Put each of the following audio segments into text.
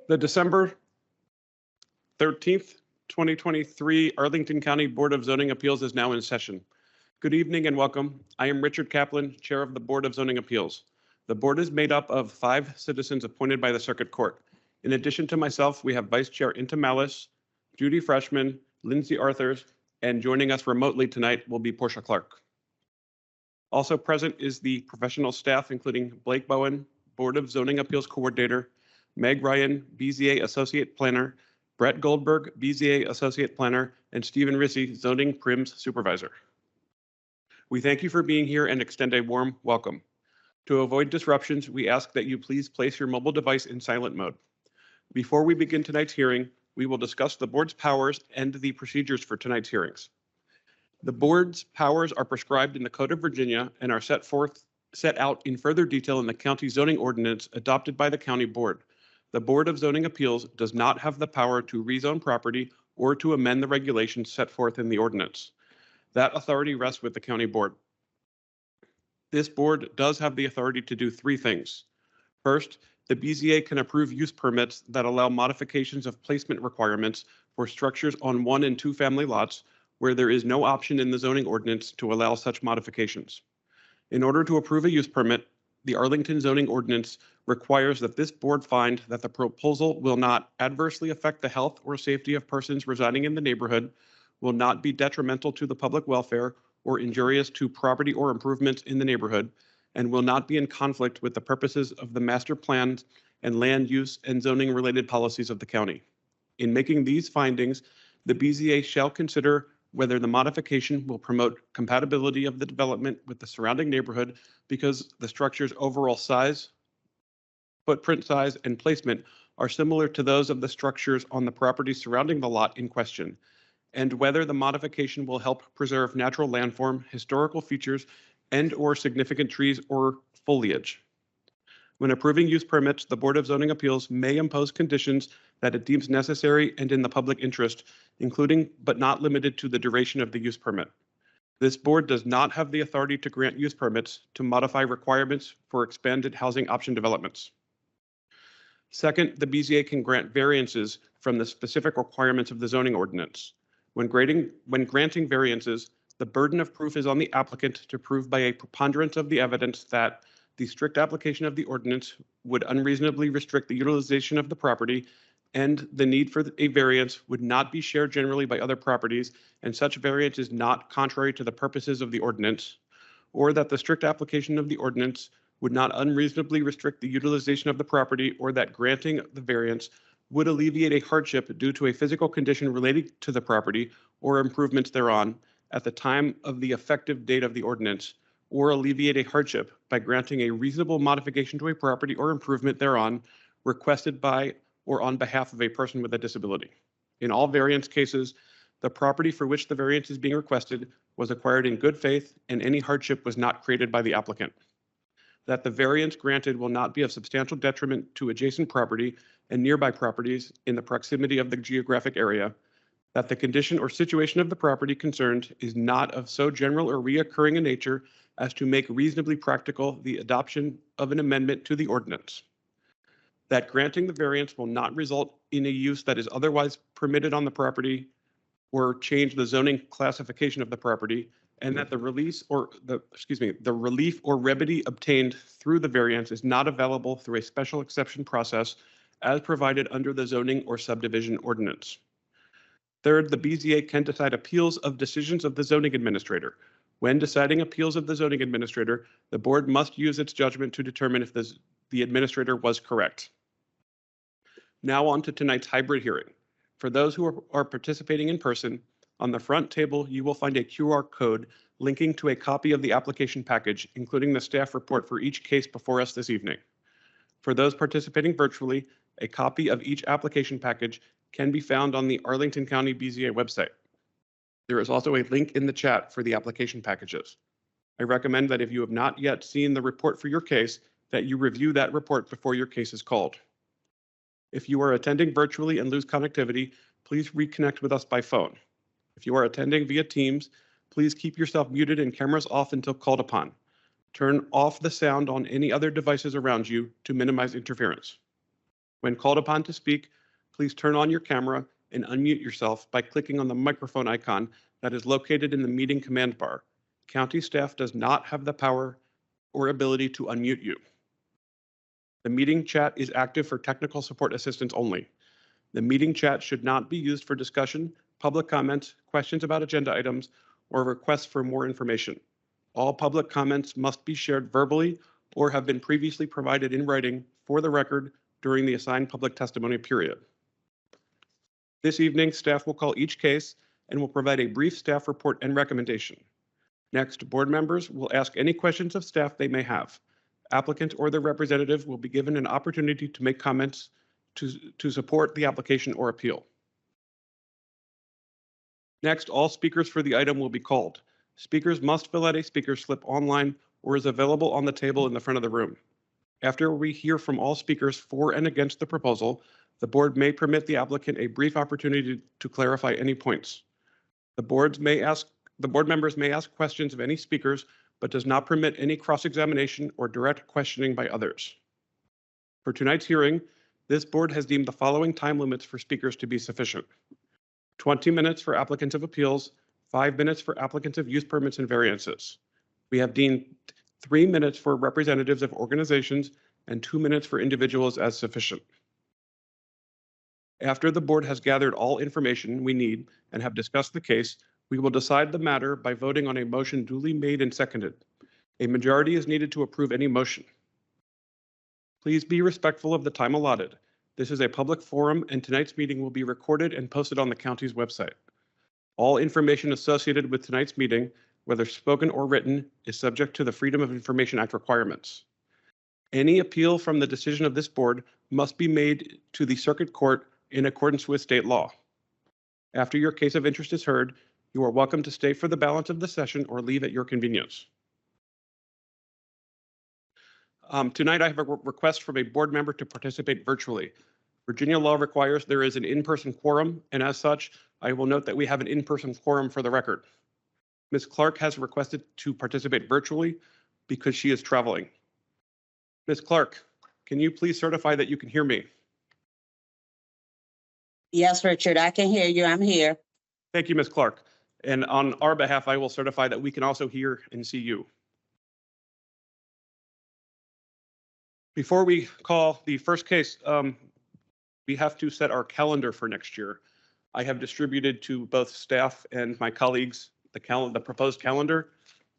The December 13th, 2023 Arlington County Board of Zoning Appeals is now in session. Good evening and welcome. I am Richard Kaplan, Chair of the Board of Zoning Appeals. The board is made up of 5 citizens appointed by the Circuit Court. In addition to myself, we have Vice Chair Inta Malice, Judy Freshman, Lindsay Arthurs, and joining us remotely tonight will be Portia Clark. Also present is the professional staff, including Blake Bowen, Board of Zoning Appeals Coordinator, Meg Ryan, BZA Associate Planner, Brett Goldberg, BZA Associate Planner, and Stephen Rissy, Zoning PRIMS Supervisor. We thank you for being here and extend a warm welcome. To avoid disruptions, we ask that you please place your mobile device in silent mode. Before we begin tonight's hearing, we will discuss the board's powers and the procedures for tonight's hearings. The board's powers are prescribed in the Code of Virginia and are set out in further detail in the county zoning ordinance adopted by the county board. The Board of Zoning Appeals does not have the power to rezone property or to amend the regulations set forth in the ordinance. That authority rests with the county board. This board does have the authority to do 3 things. First, the BZA can approve use permits that allow modifications of placement requirements for structures on 1 and 2 family lots where there is no option in the zoning ordinance to allow such modifications. In order to approve a use permit, the Arlington zoning ordinance requires that this board find that the proposal will not adversely affect the health or safety of persons residing in the neighborhood, will not be detrimental to the public welfare or injurious to property or improvements in the neighborhood, and will not be in conflict with the purposes of the master plans and land use and zoning related policies of the county. In making these findings, the BZA shall consider whether the modification will promote compatibility of the development with the surrounding neighborhood because the structure's overall size, footprint size, and placement are similar to those of the structures on the property surrounding the lot in question, and whether the modification will help preserve natural landform, historical features, and/or significant trees or foliage. When approving use permits, the Board of Zoning Appeals may impose conditions that it deems necessary and in the public interest, including but not limited to the duration of the use permit. This board does not have the authority to grant use permits to modify requirements for expanded housing option developments. Second, the BZA can grant variances from the specific requirements of the zoning ordinance. When granting variances, the burden of proof is on the applicant to prove by a preponderance of the evidence that the strict application of the ordinance would unreasonably restrict the utilization of the property, and the need for a variance would not be shared generally by other properties, and such variance is not contrary to the purposes of the ordinance, or that the strict application of the ordinance would not unreasonably restrict the utilization of the property, or that granting the variance would alleviate a hardship due to a physical condition related to the property or improvements thereon at the time of the effective date of the ordinance, or alleviate a hardship by granting a reasonable modification to a property or improvement thereon requested by or on behalf of a person with a disability. In all variance cases, the property for which the variance is being requested was acquired in good faith and any hardship was not created by the applicant. That the variance granted will not be of substantial detriment to adjacent property and nearby properties in the proximity of the geographic area. That the condition or situation of the property concerned is not of so general or reoccurring a nature as to make reasonably practical the adoption of an amendment to the ordinance. That granting the variance will not result in a use that is otherwise permitted on the property or change the zoning classification of the property, and that the relief or remedy obtained through the variance is not available through a special exception process as provided under the zoning or subdivision ordinance. Third, the BZA can decide appeals of decisions of the zoning administrator. When deciding appeals of the zoning administrator, the board must use its judgment to determine if the administrator was correct. Now on to tonight's hybrid hearing. For those who are participating in person, on the front table, you will find a QR code linking to a copy of the application package, including the staff report for each case before us this evening. For those participating virtually, a copy of each application package can be found on the Arlington County BZA website. There is also a link in the chat for the application packages. I recommend that if you have not yet seen the report for your case, that you review that report before your case is called. If you are attending virtually and lose connectivity, please reconnect with us by phone. If you are attending via Teams, please keep yourself muted and cameras off until called upon. Turn off the sound on any other devices around you to minimize interference. When called upon to speak, please turn on your camera and unmute yourself by clicking on the microphone icon that is located in the meeting command bar. County staff does not have the power or ability to unmute you. The meeting chat is active for technical support assistance only. The meeting chat should not be used for discussion, public comments, questions about agenda items, or requests for more information. All public comments must be shared verbally or have been previously provided in writing for the record during the assigned public testimony period. This evening, staff will call each case and will provide a brief staff report and recommendation. Next, board members will ask any questions of staff they may have. Applicant or their representative will be given an opportunity to make comments to support the application or appeal. Next, all speakers for the item will be called. Speakers must fill out a speaker slip online or is available on the table in the front of the room. After we hear from all speakers for and against the proposal, the board may permit the applicant a brief opportunity to clarify any points. The board members may ask questions of any speakers, but does not permit any cross-examination or direct questioning by others. For tonight's hearing, this board has deemed the following time limits for speakers to be sufficient: 20 minutes for applicants of appeals, 5 minutes for applicants of use permits and variances. We have deemed 3 minutes for representatives of organizations and 2 minutes for individuals as sufficient. After the board has gathered all information we need and have discussed the case, we will decide the matter by voting on a motion duly made and seconded. A majority is needed to approve any motion. Please be respectful of the time allotted. This is a public forum and tonight's meeting will be recorded and posted on the county's website. All information associated with tonight's meeting, whether spoken or written, is subject to the Freedom of Information Act requirements. Any appeal from the decision of this board must be made to the circuit court in accordance with state law. After your case of interest is heard, you are welcome to stay for the balance of the session or leave at your convenience. Tonight, I have a request from a board member to participate virtually. Virginia law requires there is an in-person quorum, and as such, I will note that we have an in-person quorum for the record. Ms. Clark has requested to participate virtually because she is traveling. Ms. Clark, can you please certify that you can hear me? Yes, Richard, I can hear you. I'm here. Thank you, Ms. Clark. And on our behalf, I will certify that we can also hear and see you. Before we call the first case, we have to set our calendar for next year. I have distributed to both staff and my colleagues the proposed calendar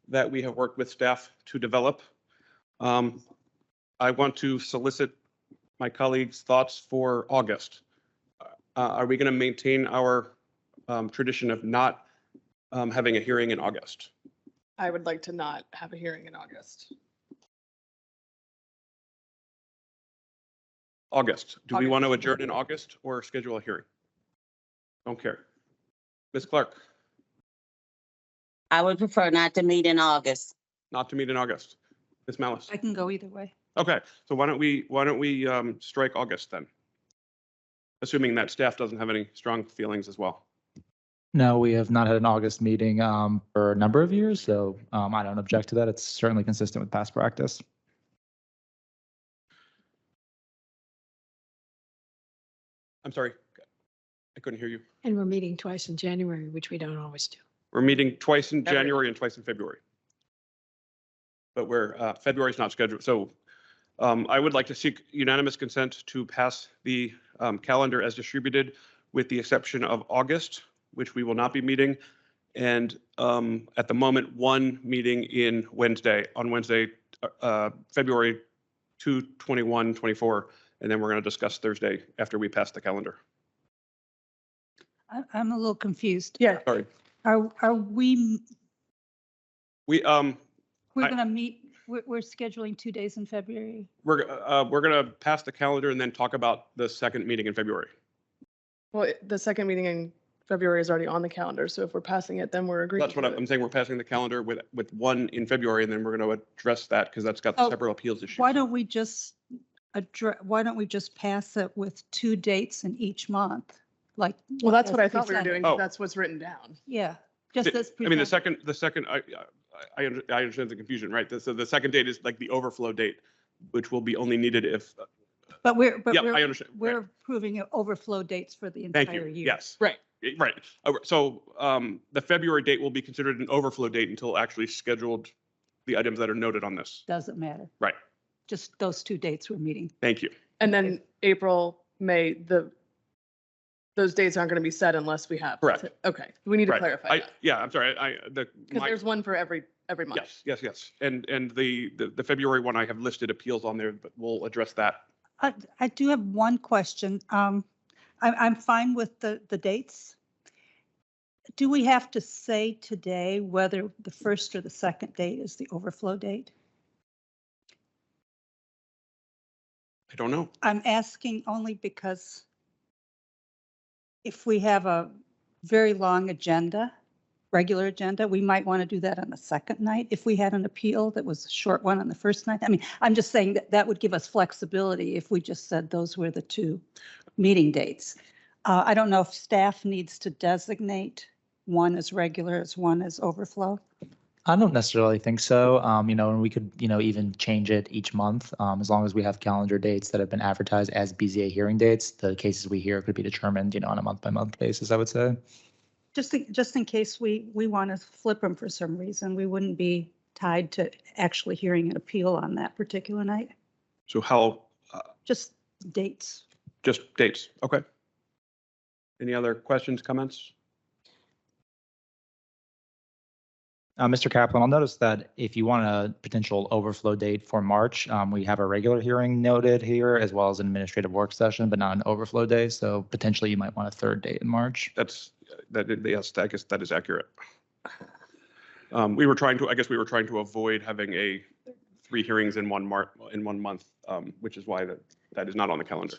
that we have worked with staff to develop. I want to solicit my colleagues' thoughts for August. Are we going to maintain our tradition of not having a hearing in August? I would like to not have a hearing in August. August. Do we August. want to adjourn in August or schedule a hearing? Don't care. Ms. Clark, I would prefer not to meet in August. not to meet in August. Ms. Malice. I can go either way. Okay, so why don't we strike August then? Assuming that staff doesn't have any strong feelings as well. No, we have not had an August meeting for a number of years, so I don't object to that. It's certainly consistent with past practice. I'm sorry, I couldn't hear you. And we're meeting twice in January, which we don't always do. We're meeting twice in January and twice in February. But February is not scheduled. So I would like to seek unanimous consent to pass the calendar as distributed with the exception of August, which we will not be meeting. And at the moment, one meeting on Wednesday, February 2, 21, 24. And then we're going to discuss Thursday after we pass the calendar. I'm a little confused. Yeah, Sorry. Are we, We're going to meet, we're scheduling 2 days in February? going to pass the calendar and then talk about the second meeting in February. well, the second meeting in February is already on the calendar, so if we're passing it, then we're agreeing. That's what to it. I'm saying. We're passing the calendar with one in February, and then we're going to address that because that's got the Oh, several appeals issues. Why don't we just pass it with 2 dates in each month? Like. Well, that's what I as thought we were presented. doing. Oh. That's what's written down. Yeah, just as. I mean, the presented. second, I understand the confusion, right? So the second date is like the overflow date, which will be only needed if But we're, but Yeah, I we're, understand. we're approving overflow dates for the Thank you. entire year. Yes. Right. Right. So the February date will be considered an overflow date until actually scheduled the items that are noted on this. Doesn't matter. Right. Just those 2 dates we're meeting. Thank you. And then April, May, those dates aren't going to be set unless we have. Correct. Okay, we need to Right. clarify that. Yeah, I'm sorry. Because there's one for every month. Yes. And the February one, I have listed appeals on there, but we'll address that. I do have one question. I'm fine with the dates. Do we have to say today whether the first or the second date is the overflow date? I don't know. I'm asking only because if we have a very long agenda, regular agenda, we might want to do that on the second night. If we had an appeal that was a short one on the first night, I mean, I'm just saying that that would give us flexibility if we just said those were the 2 meeting dates. I don't know if staff needs to designate one as regular as one as overflow. I don't necessarily think so. And we could, even change it each month, as long as we have calendar dates that have been advertised as BZA hearing dates. The cases we hear could be determined, on a month-by-month basis, I would say. Just in case we want to flip them for some reason, we wouldn't be tied to actually hearing an appeal on that particular night. So how, Just dates. just dates. Okay. Any other questions, comments? Mr. Kaplan, I'll notice that if you want a potential overflow date for March, we have a regular hearing noted here as well as an administrative work session, but not an overflow day. So potentially you might want a 3rd date in March. Yes, I guess that is accurate. We were trying to avoid having 3 hearings in one month, which is why that is not on the calendar.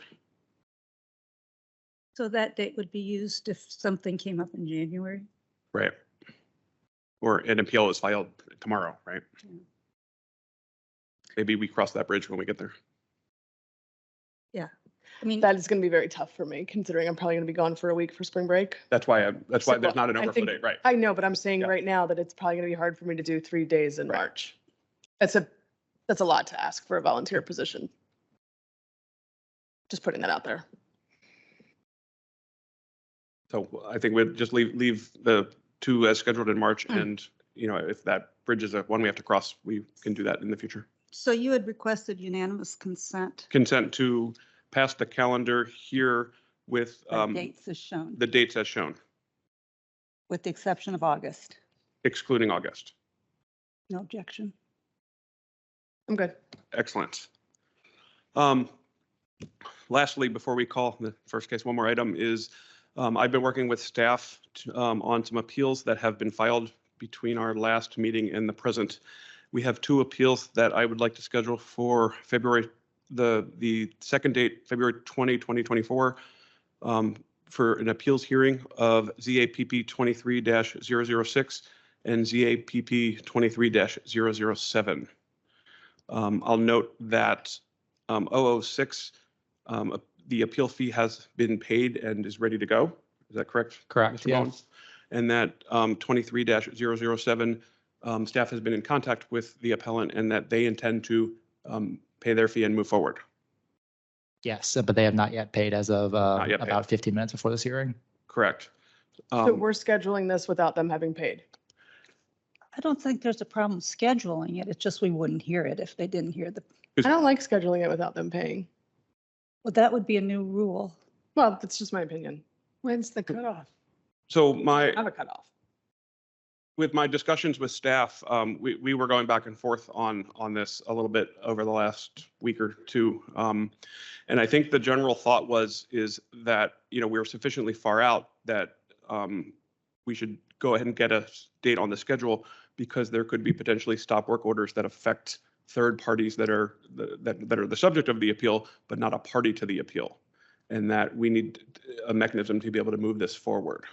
So that date would be used if something came up in January. Right. Or an appeal is filed tomorrow, right? Yeah. Maybe we cross that bridge when we get there. I mean, That is going to be very tough for me, considering I'm probably going to be gone for a week for spring break. That's why So, there's not an I overflow think- date, right? I know, but I'm saying Yeah. right now that it's probably going to be hard for me to do 3 days in Right. March. That's a lot to ask for a volunteer position. Just putting that out there. So I think we'd just leave the 2 as scheduled in March, and if that bridge is one we have to cross, we can do that in the future. so you had requested unanimous consent. Consent to pass the calendar here with The dates as shown, the dates as shown, with the exception of August. excluding August. No objection. I'm good. Excellent. Lastly, before we call the first case, one more item is I've been working with staff on some appeals that have been filed between our last meeting and the present. We have 2 appeals that I would like to schedule for February, the second date, February 20, 2024, for an appeals hearing of ZAPP 23-006 and ZAPP 23-007. I'll note that 006, the appeal fee has been paid and is ready to go. Is that correct? Correct, Mr. yeah. Bones? And that 23-007, staff has been in contact with the appellant and that they intend to pay their fee and move forward. Yes, but they have not yet paid as of yet paid. about 15 minutes before this hearing. Correct. So we're scheduling this without them having paid. I don't think there's a problem scheduling it. It's just we wouldn't hear it if they didn't hear the, I don't like scheduling it without them paying. well, that would be a new rule. Well, that's just my opinion. When's the cutoff? So I have a cutoff. with my discussions with staff, we were going back and forth on this a little bit over the last week or 2. And I think the general thought is that, we're sufficiently far out that we should go ahead and get a date on the schedule because there could be potentially stop work orders that affect third parties that are the subject of the appeal, but not a party to the appeal. And that we need a mechanism to be able to move this forward.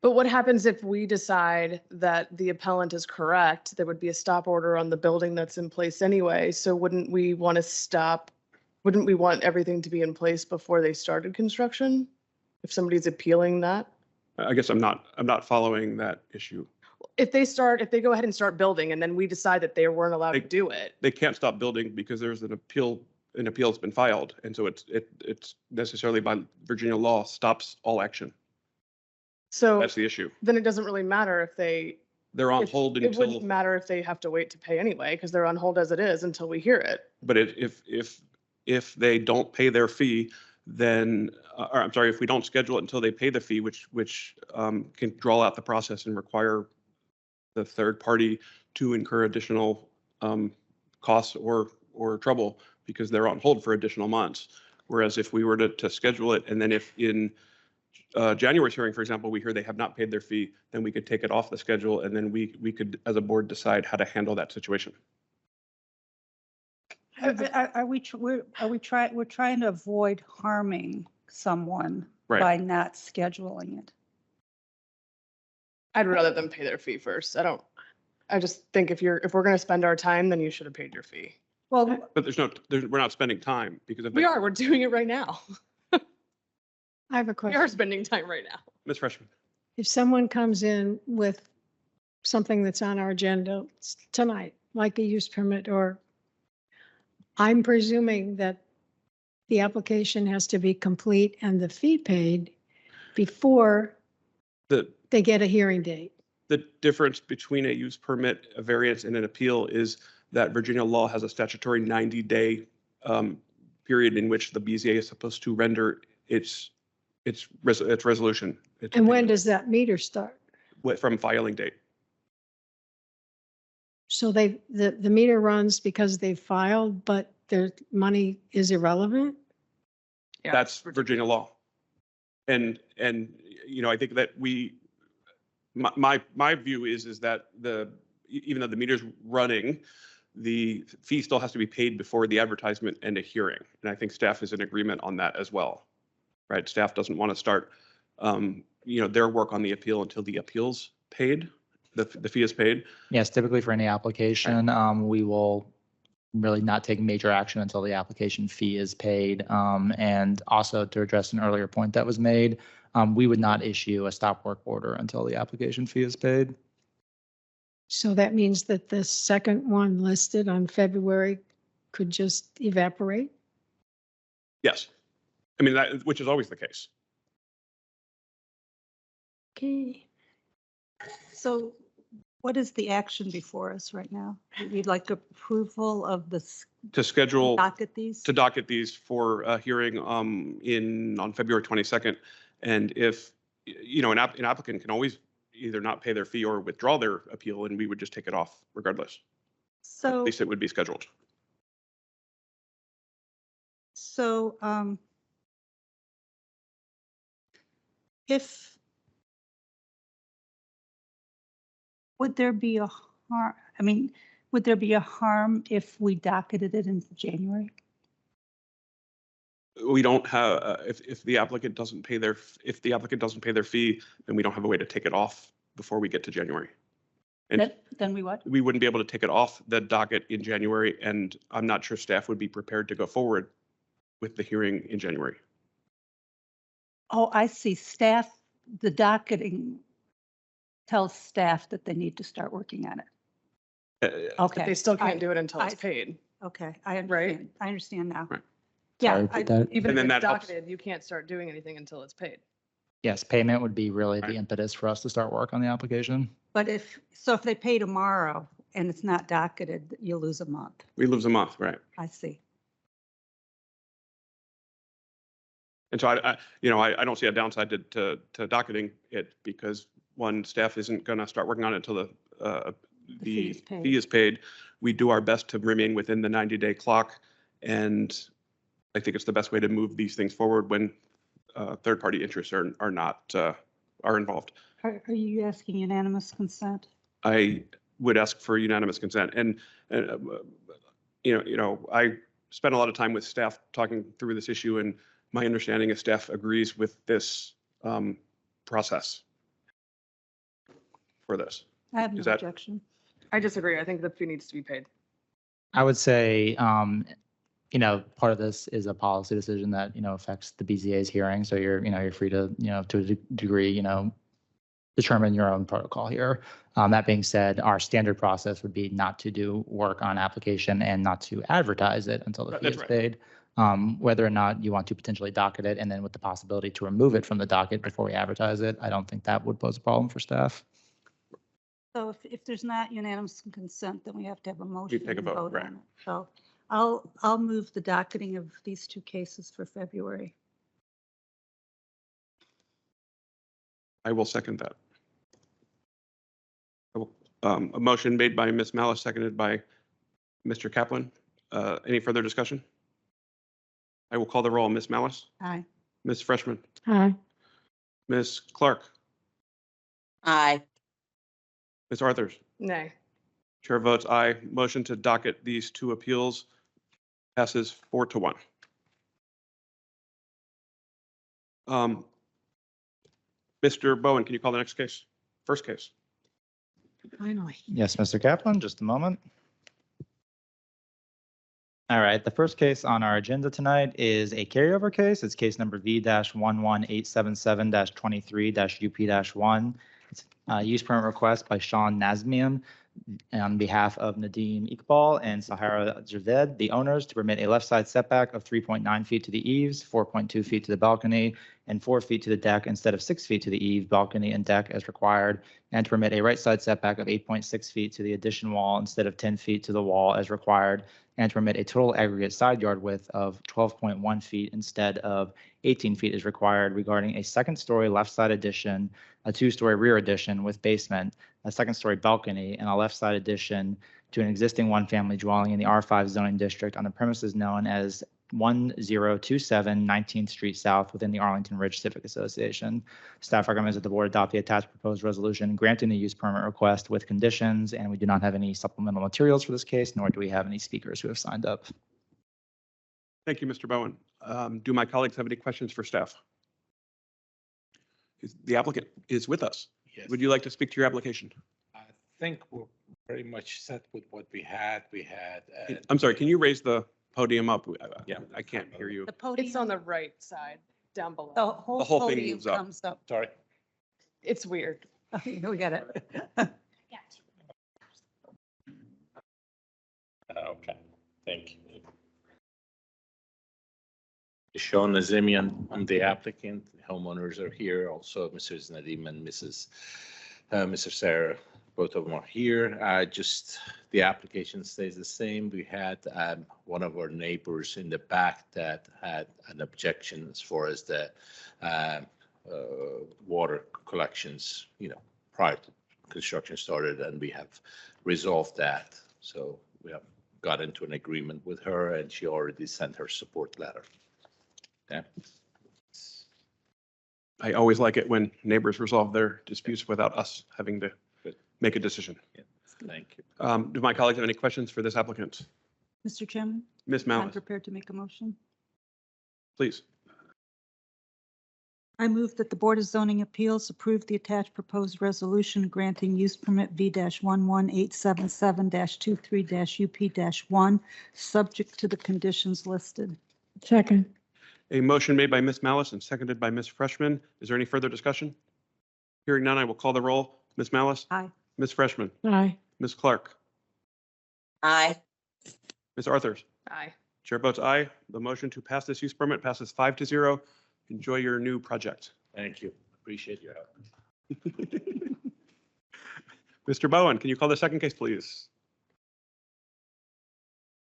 But what happens if we decide that the appellant is correct? There would be a stop order on the building that's in place anyway. So wouldn't we want everything to be in place before they started construction? If somebody's appealing that? I guess I'm not following that issue. If they go ahead and start building and then we decide that they weren't allowed to do it. They can't stop building because there's an appeal an appeal has been filed. And so it's necessarily by Virginia law stops all action. So That's the issue. then it doesn't really matter if They're on if- hold it wouldn't until, matter if they have to wait to pay anyway, because they're on hold as it is until we hear it. but if they don't pay their fee, then, or I'm sorry, if we don't schedule it until they pay the fee, which can draw out the process and require the third party to incur additional costs or trouble because they're on hold for additional months. Whereas if we were to schedule it, and then if in January's hearing, for example, we hear they have not paid their fee, then we could take it off the schedule, and then we could, as a board, decide how to handle that situation. We're trying to avoid harming someone Right. by not scheduling it. I'd rather them pay their fee first. I just think if we're going to spend our time, then you should have paid your fee. Well, But we're not spending time because if We are, we're doing it right now. I have a We are question. spending time right now. Ms. Freshman. If someone comes in with something that's on our agenda tonight, like a use permit, or I'm presuming that the application has to be complete and the fee paid before The they get a hearing date. The difference between a use permit, a variance, and an appeal is that Virginia law has a statutory 90-day period in which the BZA is supposed to render its resolution. And when does that meter start? From filing date. So the meter runs because they filed, but their money is irrelevant? Yeah, That's Virginia law. And I think that my view is that even though the meter's running, the fee still has to be paid before the advertisement and a hearing. And I think staff is in agreement on that as well, right? Staff doesn't want to start, their work on the appeal until the appeal's paid, the fee is paid. Yes, typically for any application, we will really not take major action until the application fee is paid. And also to address an earlier point that was made, we would not issue a stop work order until the application fee is paid. So that means that the second one listed on February could just evaporate? Yes. I mean, which is always the case. Okay. so what is the action before us right now? We'd like approval of the To schedule, docket these? to docket these for a hearing on February 22nd. And if, an applicant can always either not pay their fee or withdraw their appeal, and we would just take it off regardless. At So, least it would be scheduled. so, if, would there be a harm, would there be a harm if we docketed it in January? We don't have, if the applicant doesn't pay their fee, then we don't have a way to take it off before we get to January. And Then we what? we wouldn't be able to take it off the docket in January, and I'm not sure staff would be prepared to go forward with the hearing in January. Oh, I see. Staff, the docketing tells staff that they need to start working on it. But they Okay, still can't I- do it until it's I- paid. okay, I Right. understand. I understand now. Right. Yeah, Sorry, repeat that. Even And if then it's that helps. docketed, you can't start doing anything until it's paid. Yes, payment would be really Right. the impetus for us to start work on the application. but if they pay tomorrow and it's not docketed, you lose a month. We lose a month, right? I see. And so I don't see a downside to docketing it because one, staff isn't going to start working on it until the fee is paid. fee is paid. We do our best to remain within the 90-day clock. And I think it's the best way to move these things forward when third-party interests are involved. Are you asking unanimous consent? I would ask for unanimous consent. And I spent a lot of time with staff talking through this issue, and my understanding is staff agrees with this process for this. I have no Is that- objection. I disagree. I think the fee needs to be paid. I would say, part of this is a policy decision that, affects the BZA's hearing. So you're free to, to a degree, determine your own protocol here. That being said, our standard process would be not to do work on application and not to advertise it until the fee That's is right. paid. Whether or not you want to potentially docket it and then with the possibility to remove it from the docket before we advertise it, I don't think that would pose a problem for staff. So if there's not unanimous consent, then we have to have a motion take a and vote, vote right. on it. So I'll move the docketing of these two cases for February. I will second that. A motion made by Ms. Malice, seconded by Mr. Kaplan. Any further discussion? I will call the roll. Ms. Malice, Aye. Ms. Freshman, Aye. Ms. Clark, Aye. Ms. Arthurs. Nay. Chair votes aye. Motion to docket these two appeals passes 4-1. Mr. Bowen, can you call the next case? First case. Finally. Yes, Mr. Kaplan, just a moment. All right, the first case on our agenda tonight is a carryover case. It's case number V-11877-23-UP-1. It's a use permit request by Sean Nazmian on behalf of Nadim Iqbal and Sahara Javed, the owners, to permit a left side setback of 3.9 feet to the eaves, 4.2 feet to the balcony, and 4 feet to the deck instead of 6 feet to the eave, balcony, and deck as required, and to permit a right side setback of 8.6 feet to the addition wall instead of 10 feet to the wall as required, and to permit a total aggregate side yard width of 12.1 feet instead of 18 feet as required regarding a second-story left side addition, a two-story rear addition with basement, a second-story balcony, and a left side addition to an existing one-family dwelling in the R5 zoning district on the premises known as 1027 19th Street South within the Arlington Ridge Civic Association. Staff recommends that the board adopt the attached proposed resolution granting the use permit request with conditions, and we do not have any supplemental materials for this case, nor do we have any speakers who have signed up. Thank you, Mr. Bowen. Do my colleagues have any questions for staff? The applicant is with us. Yes. Would you like to speak to your application? I think we're very much set with what we had. We had. I'm sorry, can you raise the podium up? Yeah, I can't hear you. The podium. It's on the right side, down below. The whole The whole thing podium moves up. comes up. Sorry. It's weird. We got it. Okay, thank you. Sean Nazemian, I'm the applicant. Homeowners are here. Also, Mrs. Nadim and Mr. Sarah, both of them are here. Just the application stays the same. We had one of our neighbors in the back that had an objection as far as the water collections, prior to construction started, and we have resolved that. So we have got into an agreement with her, and she already sent her support letter. Yeah. I always like it when neighbors resolve their disputes without us having to Good. make a decision. Yeah. Thank you. Do my colleagues have any questions for this applicant? Mr. Chairman, Ms. I'm Malice, prepared to make a motion. please. I move that the Board of Zoning Appeals approve the attached proposed resolution granting use permit V-11877-23-UP-1, subject to the conditions listed. Second. A motion made by Ms. Malice and seconded by Ms. Freshman. Is there any further discussion? Hearing none, I will call the roll. Ms. Malice? Aye. Ms. Freshman? Aye. Ms. Clark? Aye. Ms. Arthurs? Aye. Chair votes aye. The motion to pass this use permit passes 5-0. Enjoy your new project. Thank you. Appreciate your help. Mr. Bowen, can you call the second case, please?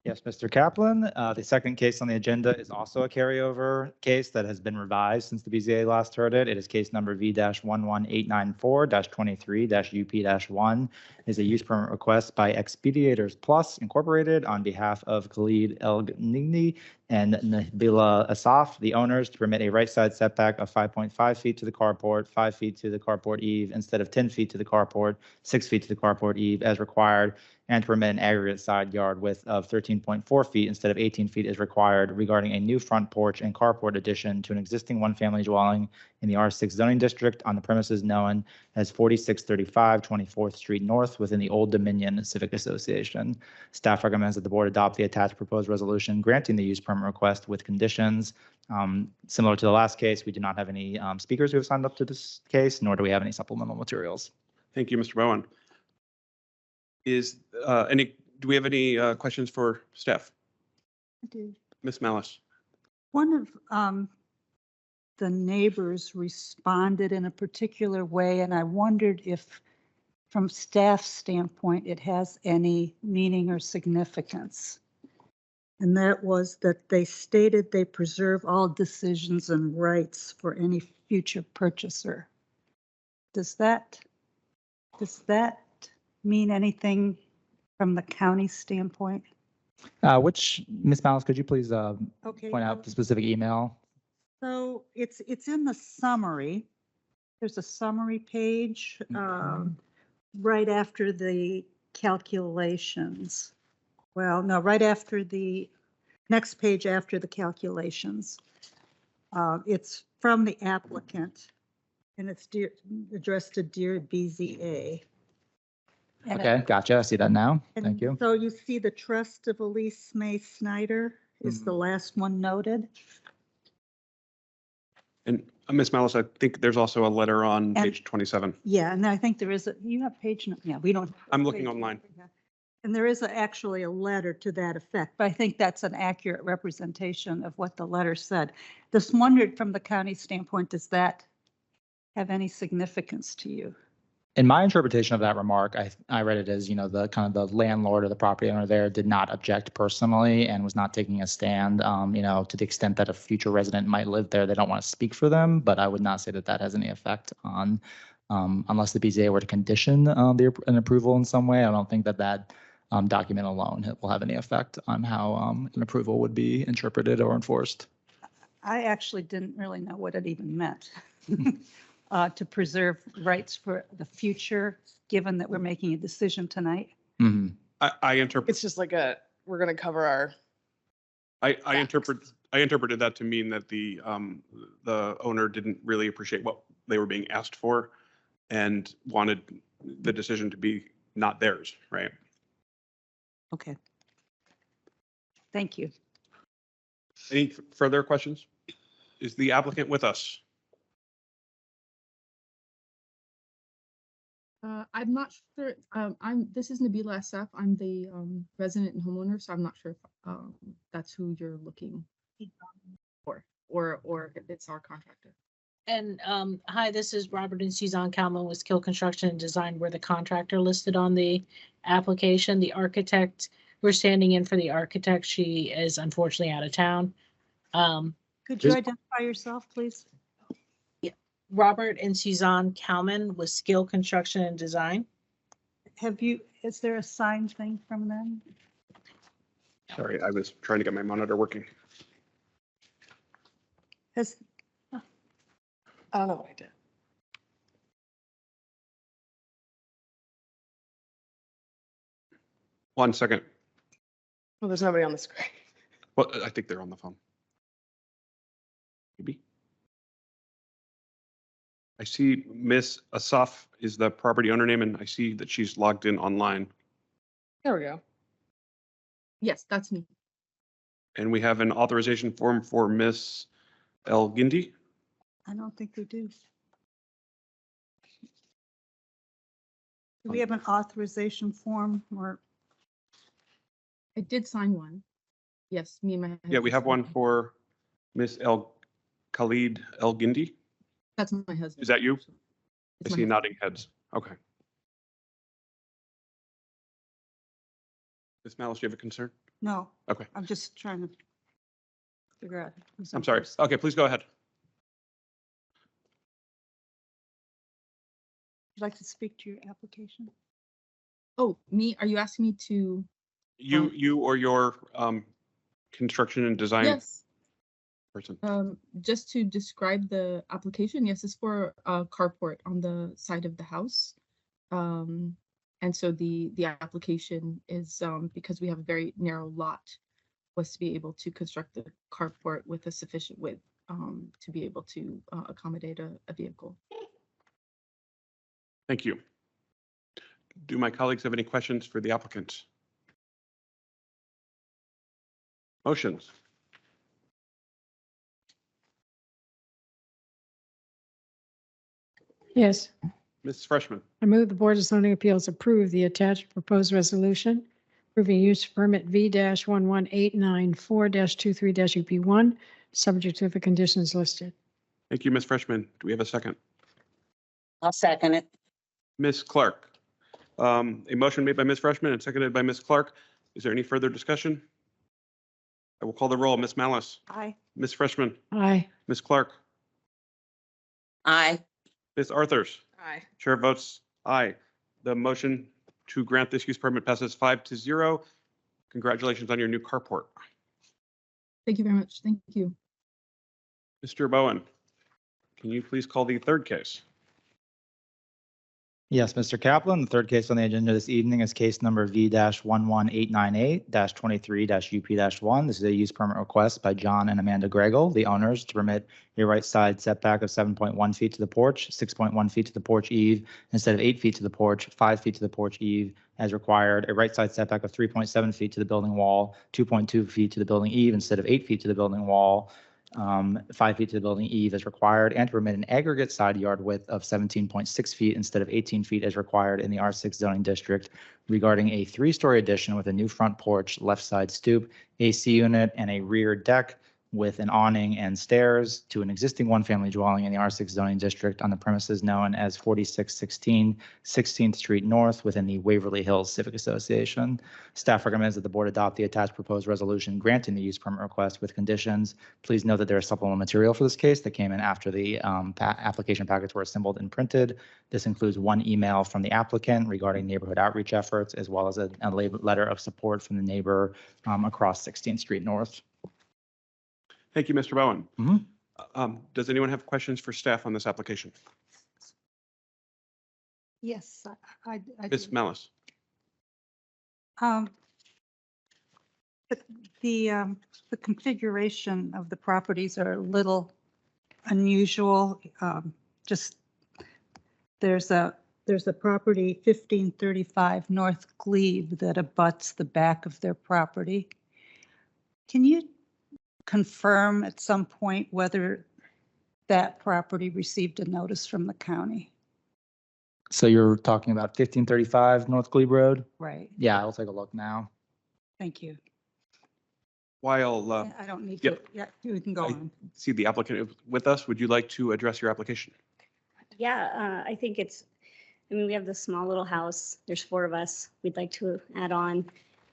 Yes, Mr. Kaplan. The second case on the agenda is also a carryover case that has been revised since the BZA last heard it. It is case number V-11894-23-UP-1. It is a use permit request by Expediators Plus Incorporated on behalf of Khalid El Nigni and Nabila Asaf, the owners, to permit a right side setback of 5.5 feet to the carport, 5 feet to the carport eave instead of 10 feet to the carport, 6 feet to the carport eave as required, and to permit an aggregate side yard width of 13.4 feet instead of 18 feet as required regarding a new front porch and carport addition to an existing one-family dwelling in the R6 zoning district on the premises known as 4635 24th Street North within the Old Dominion Civic Association. Staff recommends that the board adopt the attached proposed resolution granting the use permit request with conditions. Similar to the last case, we do not have any speakers who have signed up to this case, nor do we have any supplemental materials. Thank you, Mr. Bowen. Do we have any questions for staff? I do. Ms. Malice? One of the neighbors responded in a particular way, and I wondered if, from staff standpoint, it has any meaning or significance. And that was that they stated they preserve all decisions and rights for any future purchaser. Does that mean anything from the county standpoint? Which, Ms. Malice, could you please Okay. point out the specific email? So it's in the summary. There's a summary page right after the calculations. Well, no, right after the next page after the calculations. It's from the applicant, and it's addressed to Dear BZA. And Okay, gotcha. I see that now. and Thank you. So you see the trust of Elise May Snyder is the last one noted. And Ms. Malice, I think there's also a letter on And- page 27. Yeah, and I think there is you have page, yeah, we don't. I'm looking page online. number, yeah. And there is actually a letter to that effect, but I think that's an accurate representation of what the letter said. Just wondered from the county standpoint, does that have any significance to you? In my interpretation of that remark, I read it as, the kind of the landlord or the property owner there did not object personally and was not taking a stand, to the extent that a future resident might live there. They don't want to speak for them, but I would not say that that has any effect on, unless the BZA were to condition an approval in some way. I don't think that document alone will have any effect on how an approval would be interpreted or enforced. I actually didn't really know what it even meant. To preserve rights for the future, given that we're making a decision tonight. Mhm. I interpret, It's just like we're going to cover our, I interpreted that to mean that the owner didn't really appreciate what they were being asked for and wanted the decision to be not theirs, right? Okay. Thank you. Any further questions? Is the applicant with us? I'm not sure. This is Nabila Asaf. I'm the resident and homeowner, so I'm not sure if that's who you're looking for, or if it's our contractor. And hi, this is Robert and Suzanne Kalman with Skill Construction and Design. We're the contractor listed on the application. The architect, we're standing in for the architect. She is unfortunately out of town. Could you identify yourself, please? Robert and Suzanne Kalman with Skill Construction and Design. Is there a signed thing from them? Sorry, I was trying to get my monitor working. I don't know what I did. One second. Well, there's nobody on the screen. Well, I think they're on the phone. Maybe. I see Miss Asaf is the property owner name, and I see that she's logged in online. There we go. Yes, that's me. And we have an authorization form for Miss El Gindi. I don't think we do. Do we have an authorization form or? I did sign one. Yes, me and my. Yeah, we husband have one signed for Miss El Khalid El Gindi. That's my husband. Is that you? I It's my see husband. nodding heads. Okay. Ms. Malice, do you have a concern? No. Okay. I'm just trying to figure out. who's I'm in sorry. first. Okay, please go ahead. Would you like to speak to your application? Oh, me? Are you asking me to? You or your construction and design Yes. person. Just to describe the application, yes, it's for a carport on the side of the house. And so the application is because we have a very narrow lot, was to be able to construct the carport with a sufficient width to be able to accommodate a vehicle. Thank you. Do my colleagues have any questions for the applicant? Motions. Yes. Ms. Freshman. I move the Board of Zoning Appeals approve the attached proposed resolution approving use permit V-11894-23-UP1, subject to the conditions listed. Thank you, Ms. Freshman. Do we have a second? I'll second it. Ms. Clark. A motion made by Ms. Freshman and seconded by Ms. Clark. Is there any further discussion? I will call the roll. Ms. Malice. Aye. Ms. Freshman. Aye. Ms. Clark. Aye. Ms. Arthurs. Aye. Chair votes aye. The motion to grant this use permit passes 5-0. Congratulations on your new carport. Thank you very much. Thank you. Mr. Bowen, can you please call the third case? Yes, Mr. Kaplan, the third case on the agenda this evening is case number V-11898-23-UP-1. This is a use permit request by John and Amanda Gregel, the owners, to permit a right side setback of 7.1 feet to the porch, 6.1 feet to the porch eve, instead of 8 feet to the porch, 5 feet to the porch eve as required, a right side setback of 3.7 feet to the building wall, 2.2 feet to the building eve instead of 8 feet to the building wall, 5 feet to the building eve as required, and to permit an aggregate side yard width of 17.6 feet instead of 18 feet as required in the R6 zoning district regarding a 3-story addition with a new front porch, left side stoop, AC unit, and a rear deck with an awning and stairs to an existing one-family dwelling in the R6 zoning district on the premises known as 4616 16th Street North within the Waverly Hills Civic Association. Staff recommends that the board adopt the attached proposed resolution granting the use permit request with conditions. Please note that there is supplemental material for this case that came in after the application packets were assembled and printed. This includes one email from the applicant regarding neighborhood outreach efforts, as well as a letter of support from the neighbor across 16th Street North. Thank you, Mr. Bowen. Mhm. Does anyone have questions for staff on this application? Yes, I Ms. do. Malice. But the configuration of the properties are a little unusual. Just there's a property 1535 North Glebe that abuts the back of their property. Can you confirm at some point whether that property received a notice from the county? So you're talking about 1535 North Glebe Road? Right. Yeah, I'll take a look now. Thank you. While I don't need to, yep. yeah, you can go I- on. see the applicant with us, would you like to address your application? Yeah, I think we have this small little house. There's 4 of us. We'd like to add on.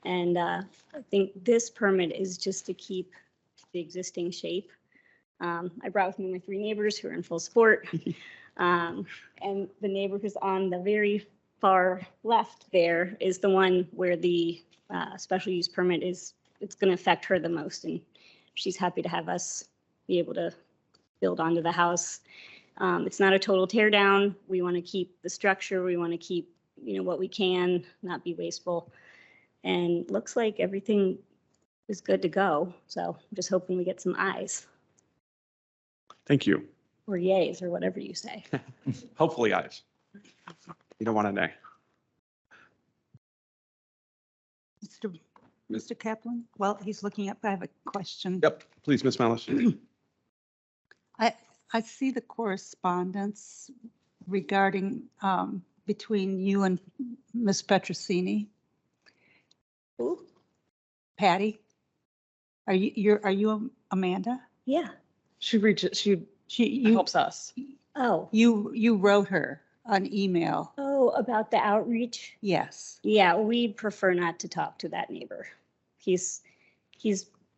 And I think this permit is just to keep the existing shape. I brought with me my 3 neighbors who are in full support. And the neighbor who's on the very far left there is the one where the special use permit it's going to affect her the most. And she's happy to have us be able to build onto the house. It's not a total tear down. We want to keep the structure. We want to keep, what we can, not be wasteful. And looks like everything is good to go. So I'm just hoping we get some ayes Thank you. or yays or whatever you say. Hopefully ayes. You don't want a nay. Mr. Kaplan? Well, he's looking up. I have a question. Yep, please, Ms. Malice. I see the correspondence regarding between you and Ms. Petrosini. Ooh, Patty? Are you Amanda? yeah. She You helps us. Oh, you wrote her an email. about the outreach. Yes. Yeah, we prefer not to talk to that neighbor. He's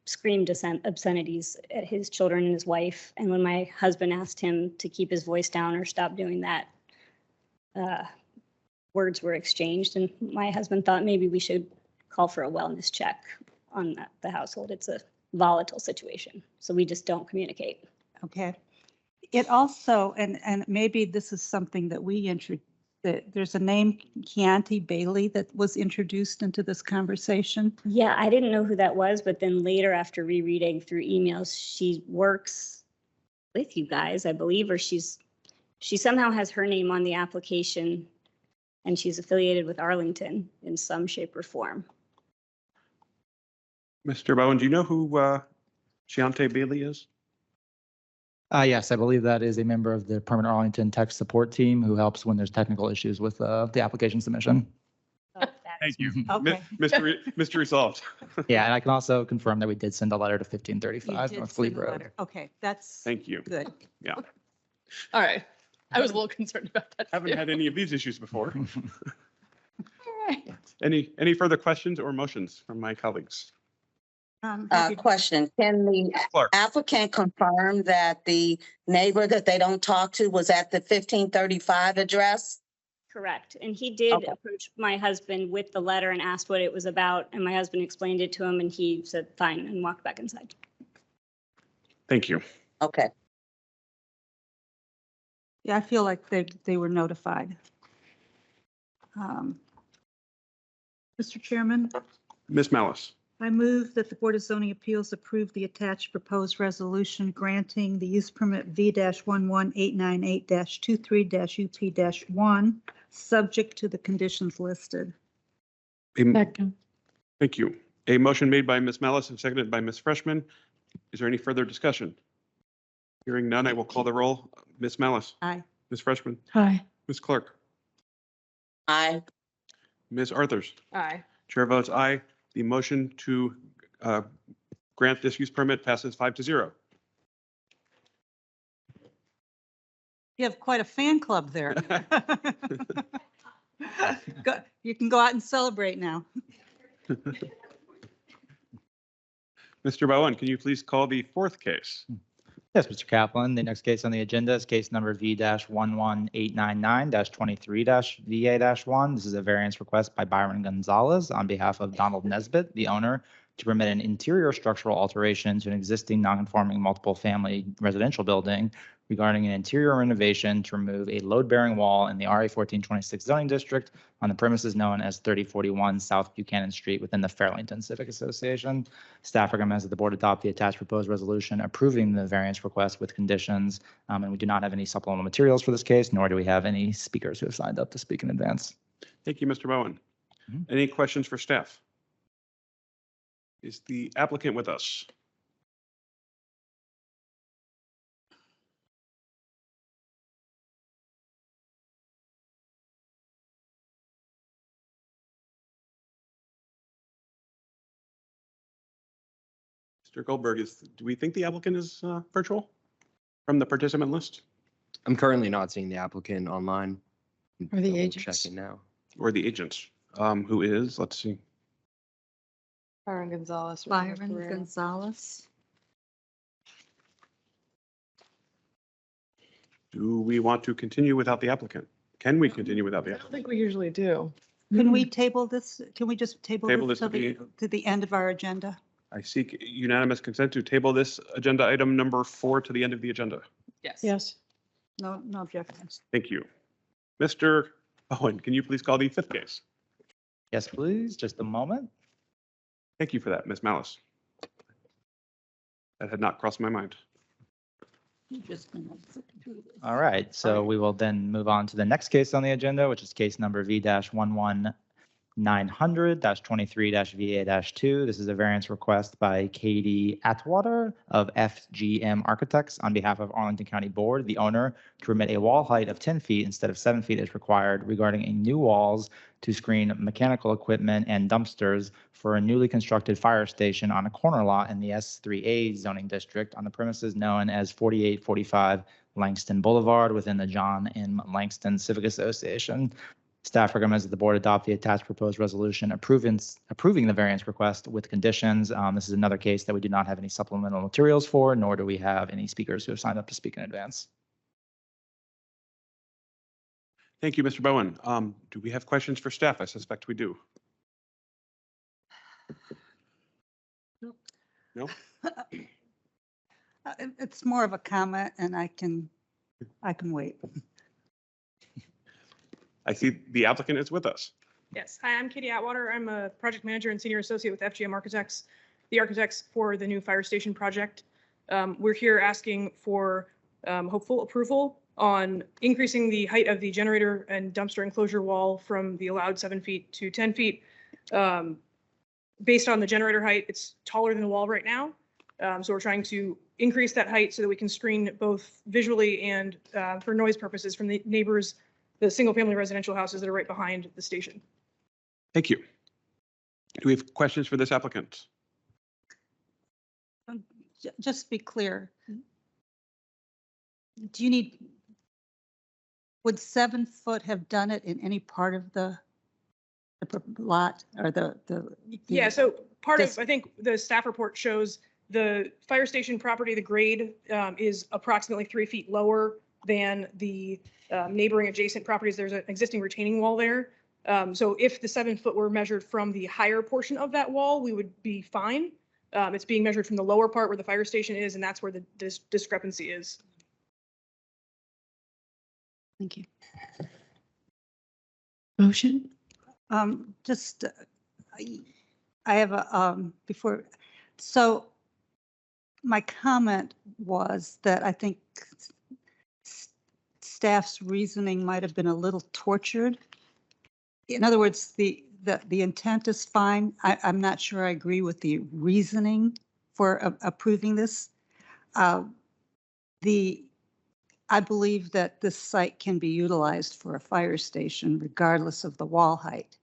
screamed obscenities at his children and his wife. And when my husband asked him to keep his voice down or stop doing that, words were exchanged. And my husband thought maybe we should call for a wellness check on the household. It's a volatile situation. So we just don't communicate. Okay. It also, and maybe this is something that there's a name, Chianti Bailey, that was introduced into this conversation. Yeah, I didn't know who that was, but then later after rereading through emails, she works with you guys, I believe, or she somehow has her name on the application and she's affiliated with Arlington in some shape or form. Mr. Bowen, do you know who Chiante Bailey is? Yes, I believe that is a member of the Permanent Arlington Tech Support Team who helps when there's technical issues with the application submission. Thank you. Okay. Mystery solved. Yeah, and I can also confirm that we did send a letter to You 1535 did North send Glebe a Road. letter. Okay, that's Thank you. good. Yeah. All right. I was a little concerned about that. Haven't too. had any of these issues before. All right. Any further questions or motions from my colleagues? Uh, question, can the Clark. applicant confirm that the neighbor that they don't talk to was at the 1535 address? Correct. And he did Okay. approach my husband with the letter and asked what it was about. And my husband explained it to him and he said, fine, and walked back inside. Thank you. Okay. Yeah, I feel like they were notified. Mr. Chairman, Ms. Malice. I move that the Board of Zoning Appeals approve the attached proposed resolution granting the use permit V-11898-23-UP-1, subject to the conditions listed. Second. Thank you. A motion made by Ms. Malice and seconded by Ms. Freshman. Is there any further discussion? Hearing none, I will call the roll. Ms. Malice. Aye. Ms. Freshman. Aye. Ms. Clark. Aye. Ms. Arthurs. Aye. Chair votes aye. The motion to grant this use permit passes 5-0. You have quite a fan club there. You can go out and celebrate now. Mr. Bowen, can you please call the fourth case? Yes, Mr. Kaplan. The next case on the agenda is case number V-11899-23-VA-1. This is a variance request by Byron Gonzalez on behalf of Donald Nesbitt, the owner, to permit an interior structural alteration to an existing non-conforming multiple family residential building regarding an interior renovation to remove a load-bearing wall in the RA 1426 zoning district on the premises known as 3041 South Buchanan Street within the Fairlington Civic Association. Staff recommends that the board adopt the attached proposed resolution approving the variance request with conditions. And we do not have any supplemental materials for this case, nor do we have any speakers who have signed up to speak in advance. Thank you, Mr. Bowen. Mhm. Any questions for staff? Is the applicant with us? Mr. Goldberg, do we think the applicant is virtual from the participant list I'm currently not seeing the applicant online. Or the Double agents. Checking now. or the agent? Who is, let's see. Byron Gonzalez. Byron Gonzalez. Do we want to continue without the applicant? Can we continue without the I don't applicant? think we usually do. Can we table this? Can we just table Table this this to the end of our agenda? I seek unanimous consent to table this agenda item number 4 to the end of the agenda. Yes. Yes. No objections. Thank you. Mr. Owen, can you please call the fifth case? Yes, please. Just a moment. Thank you for that, Ms. Malice. That had not crossed my mind. All right, so we will then move on to the next case on the agenda, which is case number V-11900-23-VA-2. This is a variance request by Katie Atwater of FGM Architects on behalf of Arlington County Board, the owner, to permit a wall height of 10 feet instead of 7 feet as required regarding a new walls to screen mechanical equipment and dumpsters for a newly constructed fire station on a corner lot in the S3A zoning district on the premises known as 4845 Langston Boulevard within the John M. Langston Civic Association. Staff recommends that the board adopt the attached proposed resolution approving the variance request with conditions. This is another case that we do not have any supplemental materials for, nor do we have any speakers who have signed up to speak in advance. Thank you, Mr. Bowen. Do we have questions for staff? I suspect we do. No? It's more of a comment and I can wait. I see the applicant is with us. Yes, hi, I'm Katie Atwater. I'm a project manager and senior associate with FGM Architects, the architects for the new fire station project. We're here asking for hopeful approval on increasing the height of the generator and dumpster enclosure wall from the allowed 7 feet to 10 feet. Based on the generator height, it's taller than the wall right now. So we're trying to increase that height so that we can screen both visually and for noise purposes from the neighbors, the single-family residential houses that are right behind the station. Thank you. Do we have questions for this applicant? Just to be clear, do you need, would 7 foot have done it in any part of the lot or the? Yeah, so part This- of, I think the staff report shows the fire station property, the grade is approximately 3 feet lower than the neighboring adjacent properties. There's an existing retaining wall there. So if the 7 foot were measured from the higher portion of that wall, we would be fine. It's being measured from the lower part where the fire station is, and that's where the discrepancy is. Thank you. Motion? Just, I have a, before, so my comment was that I think staff's reasoning might have been a little tortured. In other words, the intent is fine. I'm not sure I agree with the reasoning for approving this. I believe that this site can be utilized for a fire station regardless of the wall height.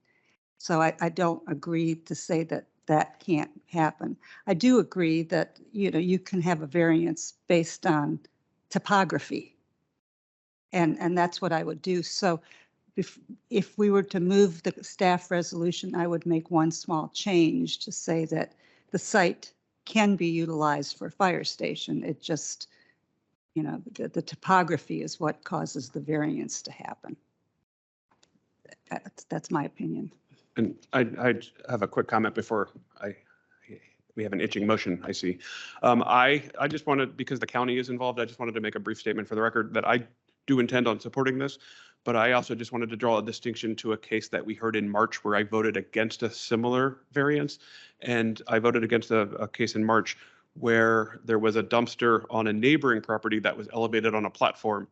So I don't agree to say that that can't happen. I do agree that, you know, you can have a variance based on topography. And that's what I would do. So if we were to move the staff resolution, I would make one small change to say that the site can be utilized for a fire station. It just, you know, the topography is what causes the variance to happen. That's my opinion. And I have a quick comment before we have an itching motion, I see. I just wanted, because the county is involved, I just wanted to make a brief statement for the record that I do intend on supporting this, but I also just wanted to draw a distinction to a case that we heard in March where I voted against a similar variance. And I voted against a case in March where there was a dumpster on a neighboring property that was elevated on a platform,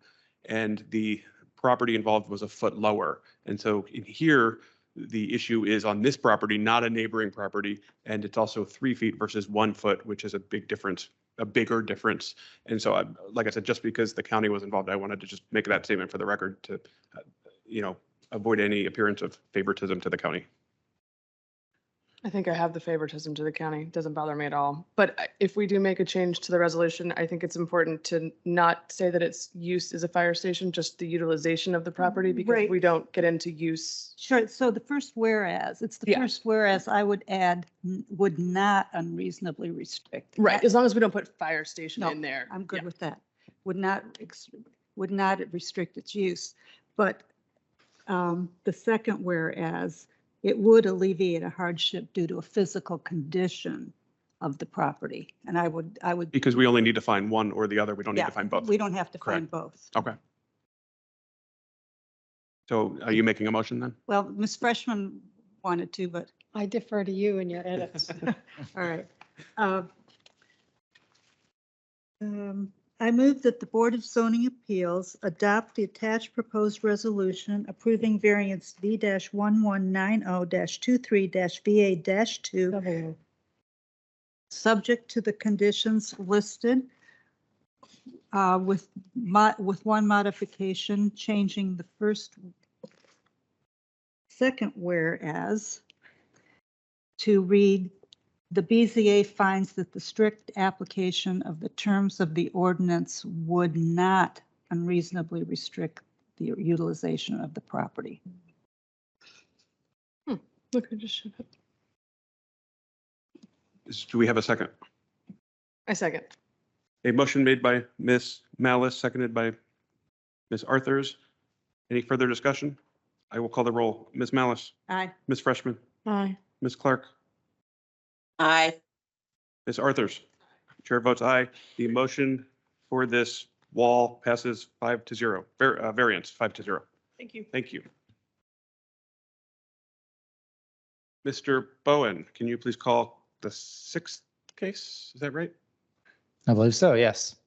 and the property involved was a foot lower. And so in here, the issue is on this property, not a neighboring property, and it's also 3 feet versus 1 foot, which is a big difference, a bigger difference. And so, like I said, just because the county was involved, I wanted to just make that statement for the record to, you know, avoid any appearance of favoritism to the county. I think I have the favoritism to the county. It doesn't bother me at all. But if we do make a change to the resolution, I think it's important to not say that it's used as a fire station, just the utilization of the property, because Right. we don't get into use. Sure. So the first whereas, it's the Yeah. first whereas I would add would not unreasonably restrict. Right, as long as we don't put fire station No, in there. I'm good Yeah. with that. Would not restrict its use. But the second whereas, it would alleviate a hardship due to a physical condition of the property. And I would. Because we only need to find one or the other. We don't need Yeah, to find both. we don't have to Correct. find both. Okay. So are you making a motion then? Well, Ms. Freshman wanted to, but I defer to you and your edits. all right. I move that the Board of Zoning Appeals adopt the attached proposed resolution approving variance V-1190-23-VA-2, subject to the conditions listed, with one modification, changing the second whereas to read, the BZA finds that the strict application of the terms of the ordinance would not unreasonably restrict the utilization of the property. Look, I just should have. Do we have a second? I second. A motion made by Ms. Malice, seconded by Ms. Arthurs. Any further discussion? I will call the roll. Ms. Malice, Aye. Ms. Freshman, Aye. Ms. Clark, Aye. Ms. Arthurs. Chair votes aye. The motion for this wall passes 5-0. Variance 5-0. Thank you. Thank you. Mr. Bowen, can you please call the 6th case? Is that right? I believe so, yes.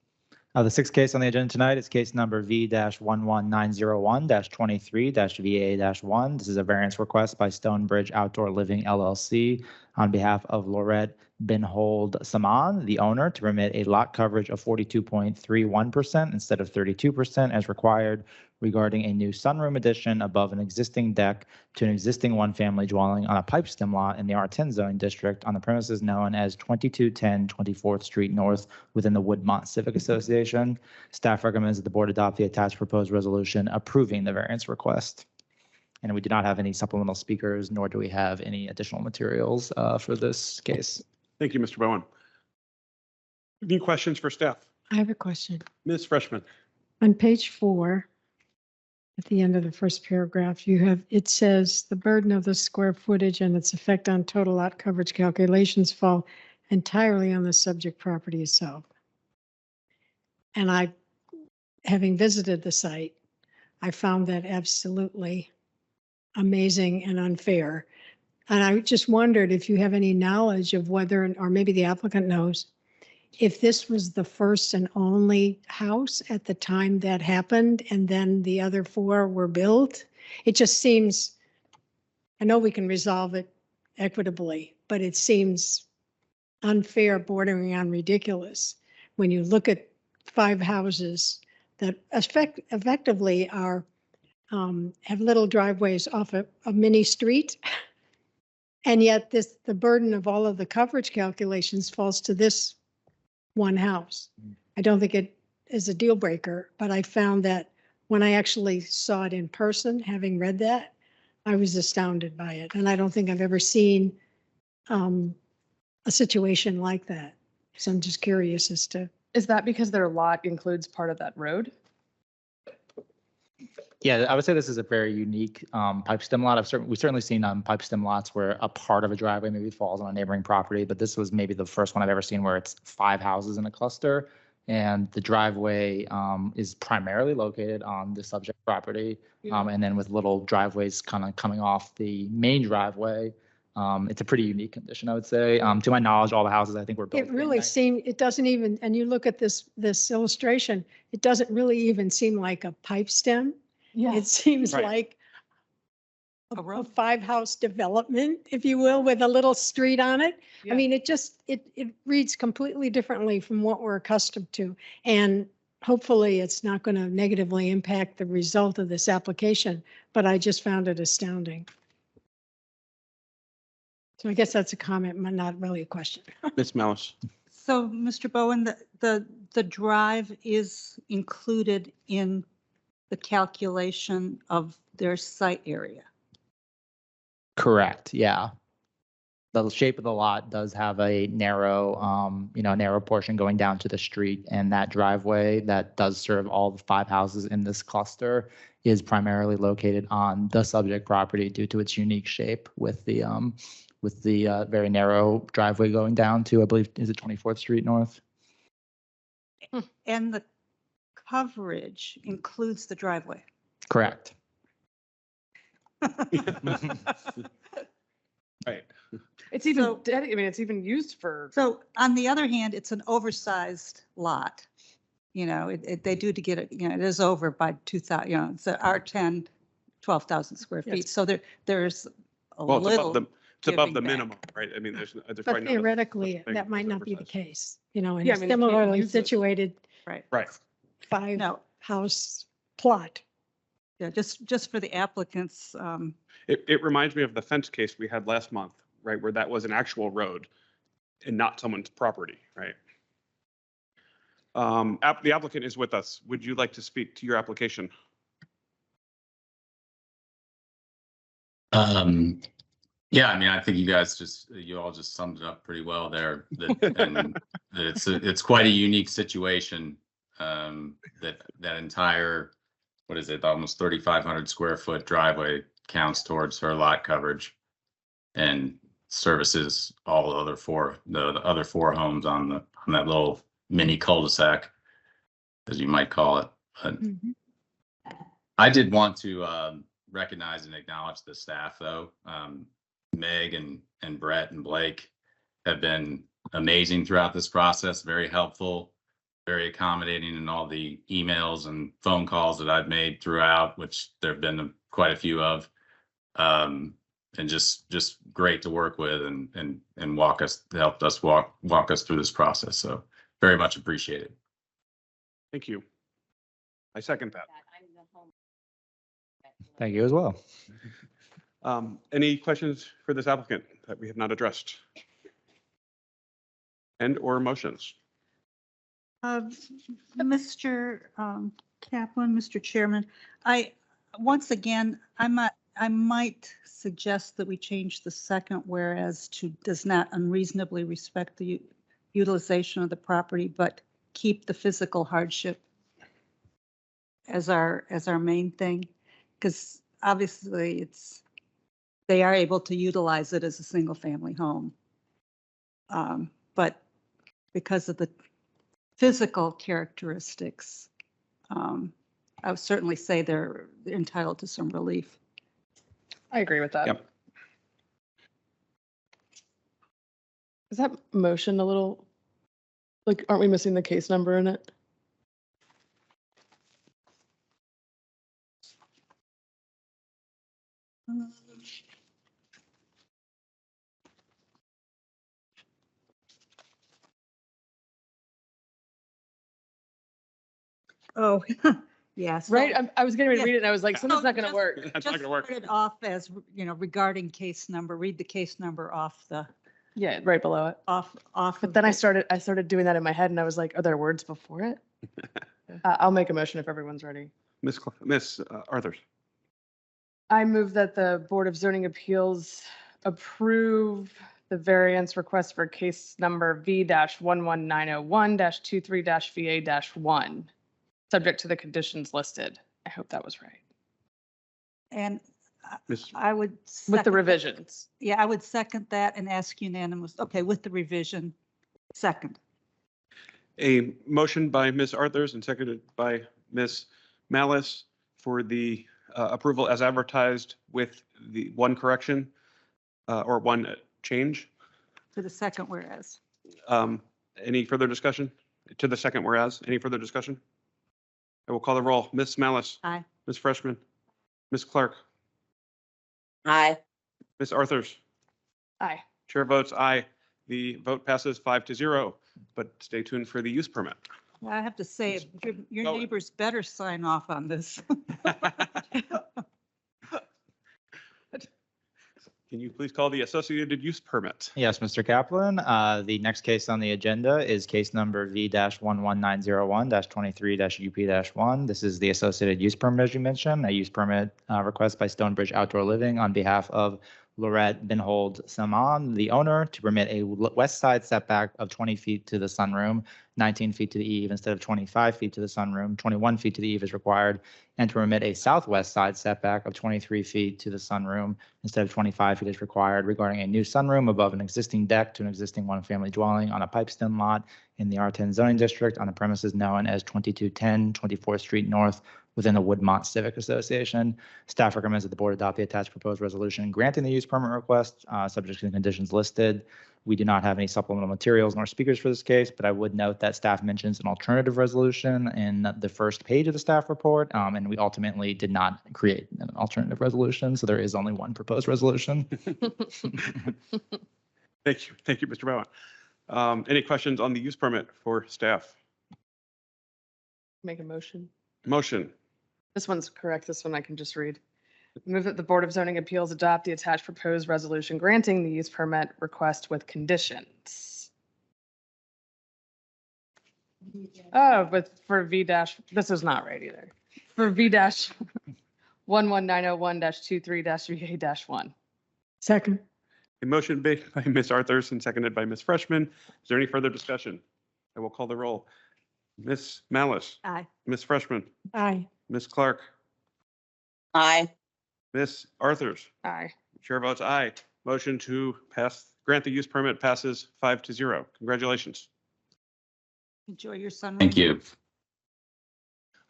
The 6th case on the agenda tonight is case number V-11901-23-VA-1. This is a variance request by Stonebridge Outdoor Living LLC on behalf of Laurette Binhold Saman, the owner, to permit a lot coverage of 42.31% instead of 32% as required regarding a new sunroom addition above an existing deck to an existing one-family dwelling on a pipe stem lot in the R10 zone district on the premises known as 2210 24th Street North within the Woodmont Civic Association. Staff recommends that the board adopt the attached proposed resolution approving the variance request. And we do not have any supplemental speakers, nor do we have any additional materials for this case. Thank you, Mr. Bowen. Any questions for staff? I have a question. Ms. Freshman. On page 4, at the end of the first paragraph, it says the burden of the square footage and its effect on total lot coverage calculations fall entirely on the subject property itself. And having visited the site, I found that absolutely amazing and unfair. And I just wondered if you have any knowledge of whether, or maybe the applicant knows, if this was the first and only house at the time that happened and then the other 4 were built. It just seems, I know we can resolve it equitably, but it seems unfair, bordering on ridiculous when you look at 5 houses that effectively are have little driveways off a mini street. And yet the burden of all of the coverage calculations falls to this one house. I don't think it is a deal breaker, but I found that when I actually saw it in person, having read that, I was astounded by it. And I don't think I've ever seen a situation like that. So I'm just curious as to. Is that because their lot includes part of that road? Yeah, I would say this is a very unique pipe stem lot. We've certainly seen pipe stem lots where a part of a driveway maybe falls on a neighboring property, but this was maybe the first one I've ever seen where it's 5 houses in a cluster, and the driveway is primarily located on the subject property, and then with little driveways kind of coming off the main driveway. It's a pretty unique condition, I would say. To my knowledge, all the houses I think were built. It really seemed, it doesn't even, and you look at this illustration, it doesn't really even seem like a pipe stem. Yeah. It seems Right. like a 5-house development, if you will, with a little street on it. Yeah. I mean, it reads completely differently from what we're accustomed to. And hopefully it's not going to negatively impact the result of this application, but I just found it astounding. So I guess that's a comment, but not really a question. Ms. Malice. So, Mr. Bowen, the drive is included in the calculation of their site area. Correct, yeah. The shape of the lot does have a narrow, narrow portion going down to the street, and that driveway that does serve all the 5 houses in this cluster is primarily located on the subject property due to its unique shape with the very narrow driveway going down to, I believe, is it 24th Street North? And the coverage includes the driveway. Correct. Right. It's even, So- it's even used for. So on the other hand, it's an oversized lot. They do to get it, it is over by 2,000, it's a R10, 12,000 square feet. Yes. So there's a Well, little. it's above the giving back. minimum, right? I mean, there's But probably not a- theoretically, nothing that might that's not be the oversized. case, in Yeah, a I mean, you can't similarly use it. situated Right. Right. 5-house plot. Yeah, just for the applicants, It reminds me of the fence case we had last month, right? Where that was an actual road and not someone's property, right? The applicant is with us. Would you like to speak to your application? Yeah, I mean, I think you all just summed it up pretty well there. And that it's quite a unique situation. That entire, what is it, almost 3,500 square foot driveway counts towards her lot coverage and services all the other 4 homes on that little mini cul-de-sac, as you might call it. But I did want to recognize and acknowledge the staff, though. Meg and Brett and Blake have been amazing throughout this process, very helpful, very accommodating in all the emails and phone calls that I've made throughout, which there have been quite a few of. just great to work with and helped us walk us through this process. So very much appreciated. Thank you. I second that. Thank you as well. Any questions for this applicant that we have not addressed? And or motions? Mr. Kaplan, Mr. Chairman, once again, I might suggest that we change the second whereas to does not unreasonably respect the utilization of the property, but keep the physical hardship as our main thing. Because obviously they are able to utilize it as a single family home. But because of the physical characteristics, I would certainly say they're entitled to some relief. I agree with that. Yep. Is that motion a little, like, aren't we missing the case number in it? Oh, yes. Right? I was getting ready to Yeah. read it and I was like, something's not gonna work. That's not Just gonna work. start it off as, regarding case number, read the case number off the, Yeah, right below it. off. But of then I the- started doing that in my head and I was like, are there words before it? I'll make a motion if everyone's ready. Miss Arthurs. I move that the Board of Zoning Appeals approve the variance request for case number V-11901-23-VA-1, subject to the conditions listed. I hope that was right. And Miss, I would. With the second that. revisions. Yeah, I would second that and ask unanimous, okay, with the revision, second. a motion by Miss Arthurs and seconded by Miss Malice for the approval as advertised with the one correction or one change. To the second whereas. Any further discussion? To the second whereas, any further discussion? I will call the roll. Miss Malice. Aye. Miss Freshman. Miss Clark. Aye. Miss Arthurs. Aye. Chair votes aye. The vote passes 5-0, but stay tuned for the use permit. I have to say, your Oh. neighbors better sign off on this. Can you please call the associated use permit? Yes, Mr. Kaplan. The next case on the agenda is case number V-11901-23-UP-1. This is the associated use permit, as you mentioned, a use permit request by Stonebridge Outdoor Living on behalf of Lorette Binhold Saman, the owner, to permit a west side setback of 20 feet to the sunroom, 19 feet to the eve instead of 25 feet to the sunroom, 21 feet to the eve is required, and to permit a southwest side setback of 23 feet to the sunroom instead of 25 feet is required regarding a new sunroom above an existing deck to an existing one-family dwelling on a pipestem lot in the R10 zoning district on the premises known as 2210 24th Street North within the Woodmont Civic Association. Staff recommends that the board adopt the attached proposed resolution granting the use permit request, subject to the conditions listed. We do not have any supplemental materials nor speakers for this case, but I would note that staff mentions an alternative resolution in the first page of the staff report, and we ultimately did not create an alternative resolution, so there is only one proposed resolution. Thank you, Mr. Bowen. Any questions on the use permit for staff? Make a motion. Motion. This one's correct. This one I can just read. Move that the Board of Zoning Appeals adopt the attached proposed resolution granting the use permit request with conditions. Oh, for V dash, this is not right either. For V dash 11901-23-VA-1. Second. A motion made by Ms. Arthurs and seconded by Ms. Freshman. Is there any further discussion? I will call the roll. Ms. Malice. Aye. Ms. Freshman. Aye. Ms. Clark. Aye. Ms. Arthurs. Aye. Chair votes aye. Motion to grant the use permit passes 5-0. Congratulations. Enjoy your sunroom. Thank you.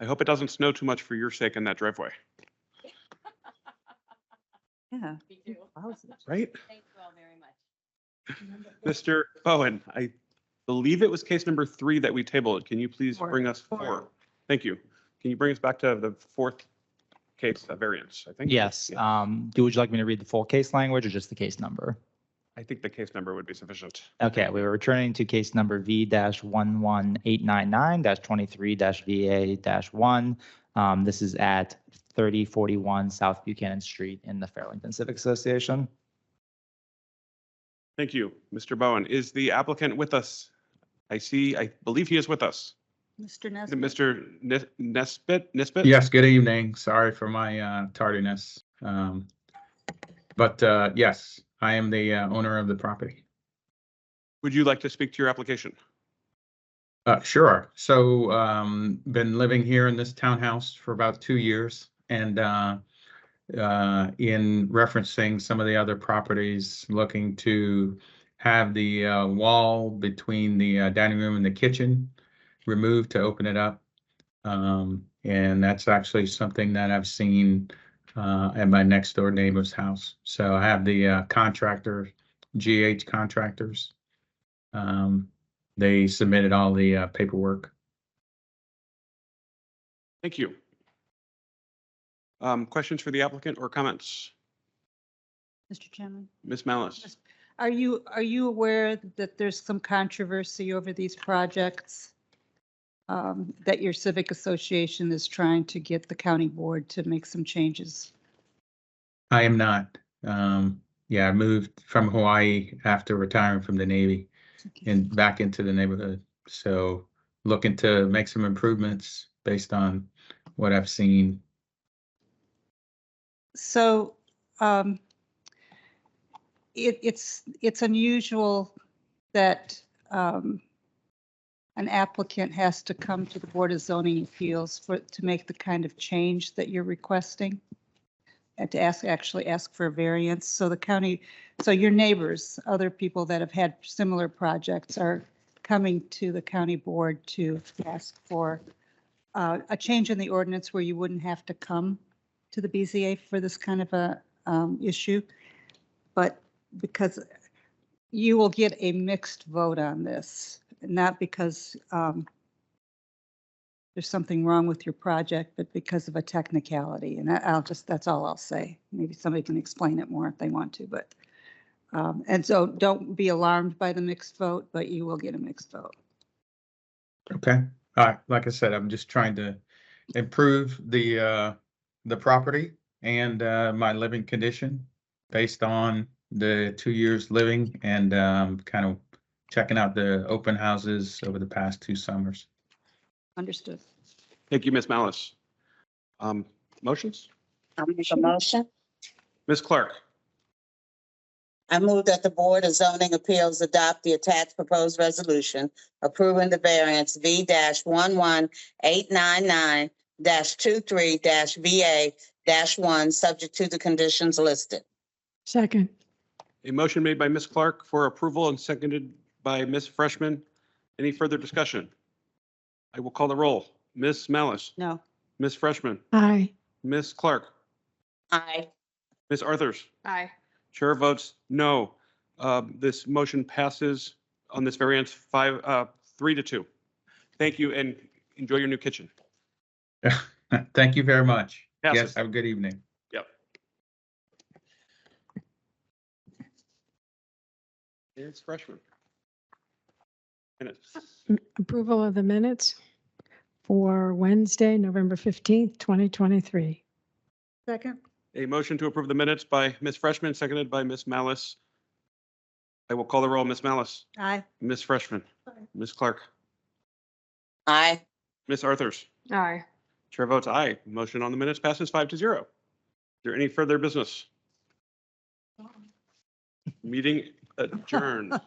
I hope it doesn't snow too much for your sake in that driveway, Yeah. right? Thank you all very much. Mr. Bowen, I believe it was case number 3 that we tabled. Can you please Four. bring us 4? Thank you. Can you bring us back to the 4th case, a variance, I think. Yes. Yeah. Would you like me to read the full case language or just the case number? I think the case number would be sufficient. Okay, we were returning to case number V-11899-23-VA-1. This is at 3041 South Buchanan Street in the Fairlington Civic Association. Thank you. Mr. Bowen, is the applicant with us? I believe he is with us. Mr. Nesbitt? Mr. Nisbet? Yes, good evening. Sorry for my tardiness. But yes, I am the owner of the property. Would you like to speak to your application? Sure. So been living here in this townhouse for about 2 years, and in referencing some of the other properties, looking to have the wall between the dining room and the kitchen removed to open it up. And that's actually something that I've seen at my next door neighbor's house. So I have the contractor, GH Contractors. They submitted all the paperwork. Thank you. Questions for the applicant or comments? Mr. Chairman? Ms. Malice? Are you aware that there's some controversy over these projects? That your civic association is trying to get the county board to make some changes? I am not. Yeah, I moved from Hawaii after retiring from the Navy and back into the neighborhood. So looking to make some improvements based on what I've seen. So it's unusual that an applicant has to come to the Board of Zoning Appeals to make the kind of change that you're requesting and to actually ask for a variance. So the county, so your neighbors, other people that have had similar projects are coming to the county board to ask for a change in the ordinance where you wouldn't have to come to the BZA for this kind of a issue. But because you will get a mixed vote on this, not because there's something wrong with your project, but because of a technicality. And that's all I'll say. Maybe somebody can explain it more if they want to, but, and so don't be alarmed by the mixed vote, but you will get a mixed vote. Okay. Like I said, I'm just trying to improve the property and my living condition based on the 2 years living and kind of checking out the open houses over the past 2 summers. Understood. Thank you, Ms. Malice. Motions? I'll make a motion. Ms. Clark? I move that the Board of Zoning Appeals adopt the attached proposed resolution approving the variance V-11899-23-VA-1, subject to the conditions listed. Second. A motion made by Ms. Clark for approval and seconded by Ms. Freshman. Any further discussion? I will call the roll. Ms. Malice? No. Ms. Freshman? Aye. Ms. Clark? Aye. Ms. Arthurs? Aye. Chair votes no. This motion passes on this variance 3-2. Thank you and enjoy your new kitchen. Thank you very much. Passes. Yes, have a good evening. Yep. It's Freshman. Minutes. Approval of the minutes for Wednesday, November 15th, 2023. Second. A motion to approve the minutes by Ms. Freshman, seconded by Ms. Malice. I will call the roll. Ms. Malice? Aye. Ms. Freshman? Ms. Clark? Aye. Ms. Arthurs? Aye. Chair votes aye. Motion on the minutes passes 5-0. Is there any further business? Meeting adjourned.